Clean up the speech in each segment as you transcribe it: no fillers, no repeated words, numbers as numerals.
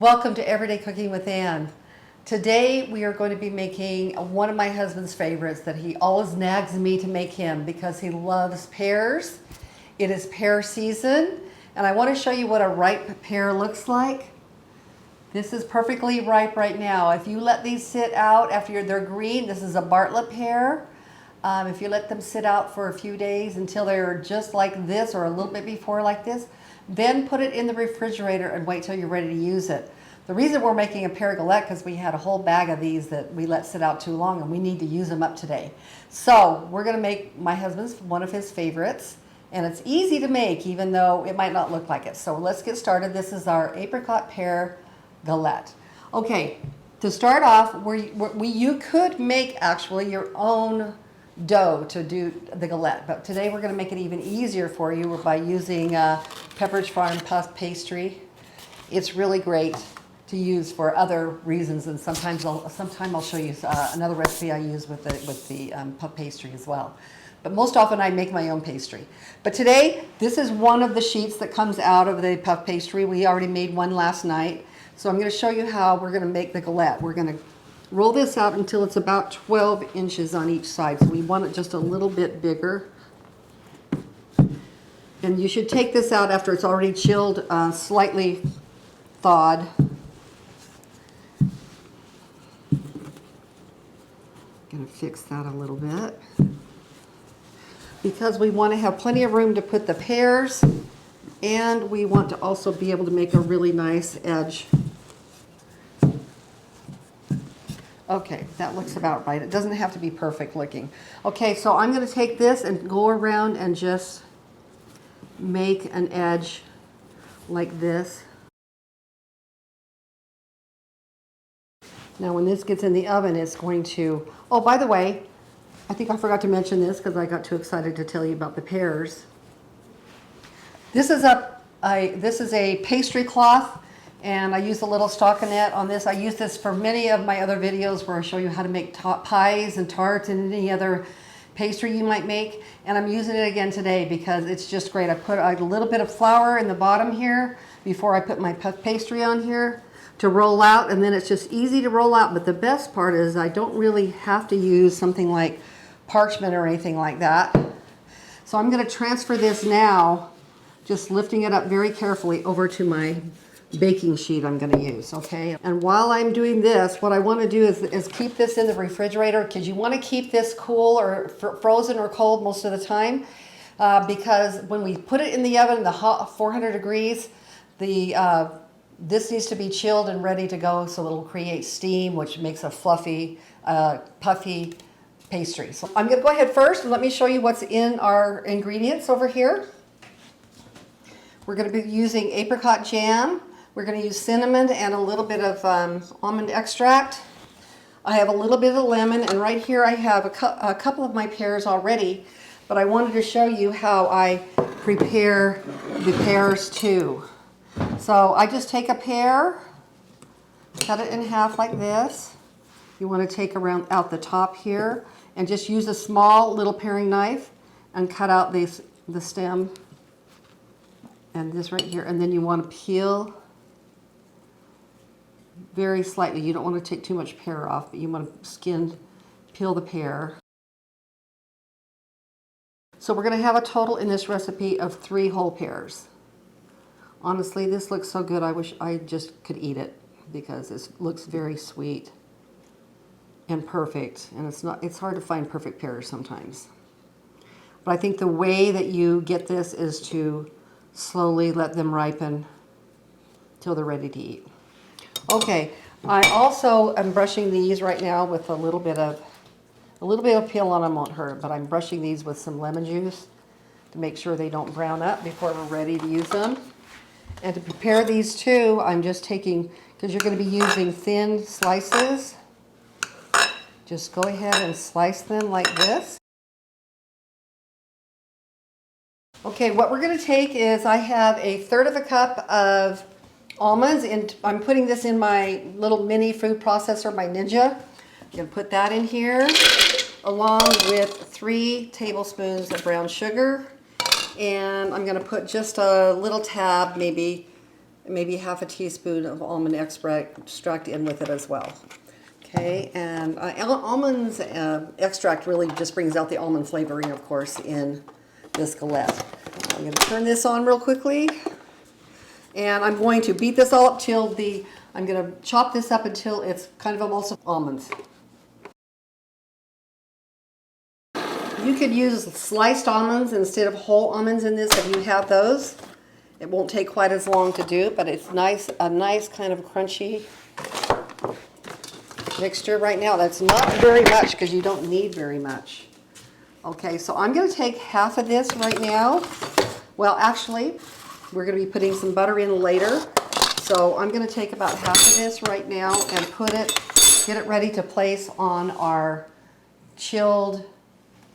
Welcome to Everyday Cooking with Ann. Today we are going to be making one of my husband's favorites that he always nags me to make him because he loves pears. It is pear season and I want to show you what a ripe pear looks like. This is perfectly ripe right now. If you let these sit out after they're green, this is a Bartlett pear. If you let them sit out for a few days until they're just like this or a little bit before like this, then put it in the refrigerator and wait till you're ready to use it. The reason we're making a pear galette because we had a whole bag of these that we let sit out too long and we need to use them up today. So we're going to make my husband's one of his favorites, and it's easy to make even though it might not look like it. So let's get started. This is our apricot pear galette. Okay, to start off, you could make actually your own dough to do the galette, but today we're going to make it even easier for you by using Pepperidge Farm pastry. It's really great to use for other reasons, and sometime I'll show you another recipe I use with the puff pastry as well. But most often I make my own pastry. But today, this is one of the sheets that comes out of the puff pastry. We already made one last night, so I'm going to show you how we're going to make the galette. We're going to roll this out until it's about 12 inches on each side. So we want it just a little bit bigger. And you should take this out after it's already chilled, slightly thawed. Gonna fix that a little bit. Because we want to have plenty of room to put the pears, and we want to also be able to make a really nice edge. Okay, that looks about right. It doesn't have to be perfect looking. Okay, so I'm going to take this and go around and just make an edge like this. Now when this gets in the oven, it's going to... Oh, by the way, I think I forgot to mention this because I got too excited to tell you about the pears. This is a pastry cloth. And I use a little stockinette on this. I use this for many of my other videos where I show you how to make pies and tarts and any other pastry you might make. And I'm using it again today because it's just great. I put a little bit of flour in the bottom here before I put my puff pastry on here to roll out. And then it's just easy to roll out. But the best part is I don't really have to use something like parchment or anything like that. So I'm going to transfer this now, just lifting it up very carefully over to my baking sheet I'm going to use, okay? And while I'm doing this, what I want to do is keep this in the refrigerator because you want to keep this cool or frozen or cold most of the time because when we put it in the oven, the hot 400 degrees, this needs to be chilled and ready to go so it'll create steam, which makes a fluffy, puffy pastry. So I'm going to go ahead first and let me show you what's in our ingredients over here. We're going to be using apricot jam. We're going to use cinnamon and a little bit of almond extract. I have a little bit of lemon, and right here I have a couple of my pears already, but I wanted to show you how I prepare the pears too. So I just take a pear, cut it in half like this. You want to take out the top here and just use a small little paring knife and cut out the stem and this right here, and then you want to peel very slightly. You don't want to take too much pear off, but you want to peel the pear. So we're going to have a total in this recipe of 3 whole pears. Honestly, this looks so good. I wish I just could eat it because it looks very sweet and perfect. And it's hard to find perfect pears sometimes. But I think the way that you get this is to slowly let them ripen till they're ready to eat. Okay, I also am brushing these right now with a little bit of peel on them won't hurt, but I'm brushing these with some lemon juice to make sure they don't brown up before we're ready to use them. And to prepare these too, I'm just taking, because you're going to be using thin slices, just go ahead and slice them like this. Okay, what we're going to take is I have 1/3 cup of almonds, and I'm putting this in my little mini food processor, my Ninja. I'm going to put that in here along with 3 tablespoons of brown sugar, and I'm going to put just a little tab, maybe maybe half a teaspoon of almond extract in with it as well. Okay, and almonds extract really just brings out the almond flavoring, of course, in this galette. I'm going to turn this on real quickly, and I'm going to beat this all up till I'm going to chop this up until it's kind of almost almonds. You could use sliced almonds instead of whole almonds in this if you have those. It won't take quite as long to do, but it's nice, a nice kind of crunchy mixture right now. That's not very much because you don't need very much. Okay, so I'm going to take half of this right now. Well, actually, we're going to be putting some butter in later. So I'm going to take about half of this right now and get it ready to place on our chilled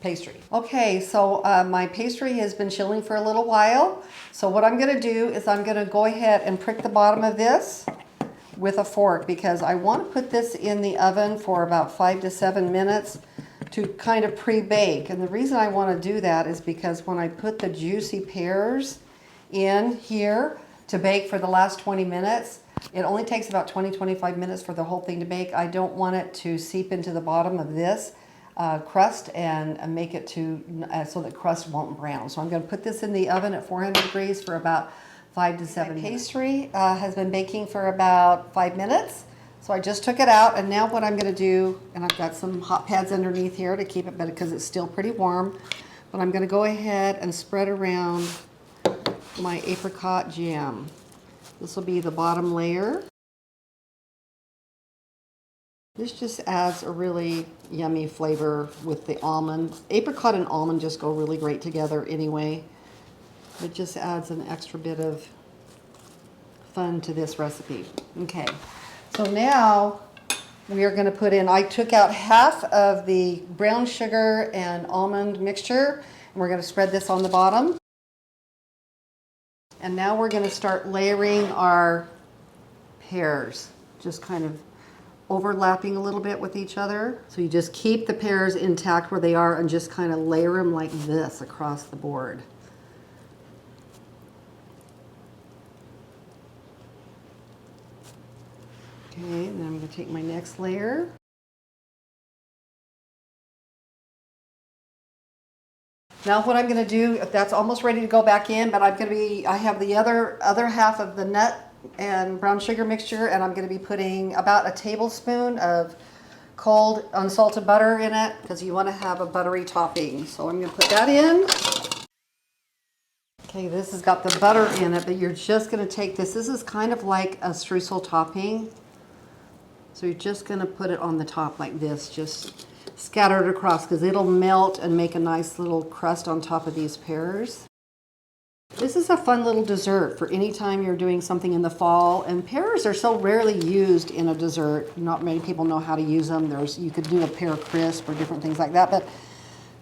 pastry. Okay, so my pastry has been chilling for a little while. So what I'm going to do is I'm going to go ahead and prick the bottom of this with a fork because I want to put this in the oven for about 5 to 7 minutes to kind of pre-bake. And the reason I want to do that is because when I put the juicy pears in here to bake for the last 20 minutes, it only takes about 20-25 minutes for the whole thing to bake. I don't want it to seep into the bottom of this crust and make it so the crust won't brown. So I'm going to put this in the oven at 400 degrees for about 5 to 7 minutes. Pastry has been baking for about 5 minutes. So I just took it out, and now what I'm going to do, and I've got some hot pads underneath here to keep it better because it's still pretty warm, but I'm going to go ahead and spread around my apricot jam. This will be the bottom layer. This just adds a really yummy flavor with the almond. Apricot and almond just go really great together anyway. It just adds an extra bit of fun to this recipe. Okay, so now we are going to put in, I took out half of the brown sugar and almond mixture, and we're going to spread this on the bottom. And now we're going to start layering our pears, just kind of overlapping a little bit with each other. So you just keep the pears intact where they are and just kind of layer them like this across the board. Okay, and then I'm going to take my next layer. Now what I'm going to do, that's almost ready to go back in, but I have the other half of the nut and brown sugar mixture, and I'm going to be putting about a tablespoon of cold unsalted butter in it because you want to have a buttery topping. So I'm going to put that in. Okay, this has got the butter in it, but you're just going to take this. This is kind of like a streusel topping. So you're just going to put it on the top like this, just scatter it across because it'll melt and make a nice little crust on top of these pears. This is a fun little dessert for any time you're doing something in the fall, and pears are so rarely used in a dessert. Not many people know how to use them. You could do a pear crisp or different things like that, but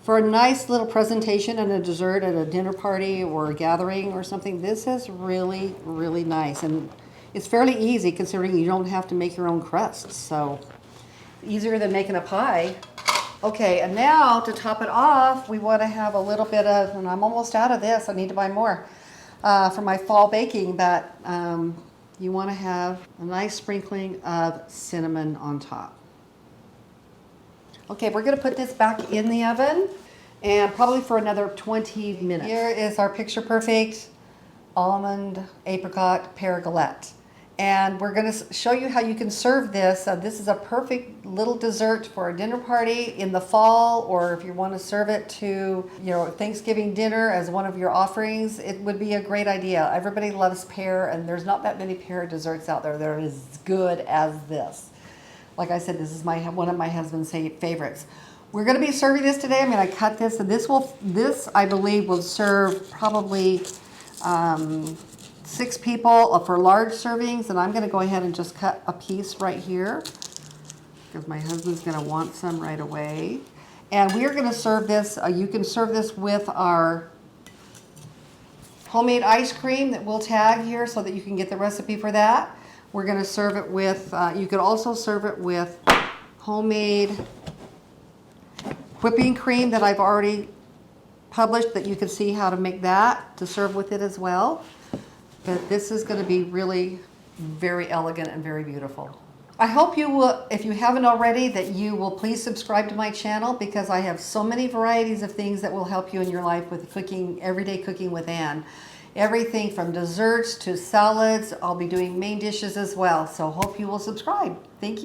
for a nice little presentation and a dessert at a dinner party or a gathering or something, this is really, really nice. And it's fairly easy considering you don't have to make your own crusts, so easier than making a pie. Okay, and now to top it off, we want to have a little bit of, and I'm almost out of this, I need to buy more for my fall baking, but you want to have a nice sprinkling of cinnamon on top. Okay, we're going to put this back in the oven and probably for another 20 minutes. Here is our picture perfect almond apricot pear galette. And we're going to show you how you can serve this. This is a perfect little dessert for a dinner party in the fall, or if you want to serve it to Thanksgiving dinner as one of your offerings, it would be a great idea. Everybody loves pear, and there's not that many pear desserts out there that are as good as this. Like I said, this is one of my husband's favorites. We're going to be serving this today. I'm going to cut this, and this I believe will serve probably 6 people for large servings, and I'm going to go ahead and just cut a piece right here because my husband's going to want some right away. And we are going to serve this, you can serve this with our homemade ice cream that we'll tag here so that you can get the recipe for that. We're going to serve it with, you could also serve it with homemade whipping cream that I've already published that you can see how to make that to serve with it as well. But this is going to be really very elegant and very beautiful. I hope you will, if you haven't already, that you will please subscribe to my channel, because I have so many varieties of things that will help you in your life with cooking, everyday cooking with Ann. Everything from desserts to salads. I'll be doing main dishes as well. So hope you will subscribe. Thank you.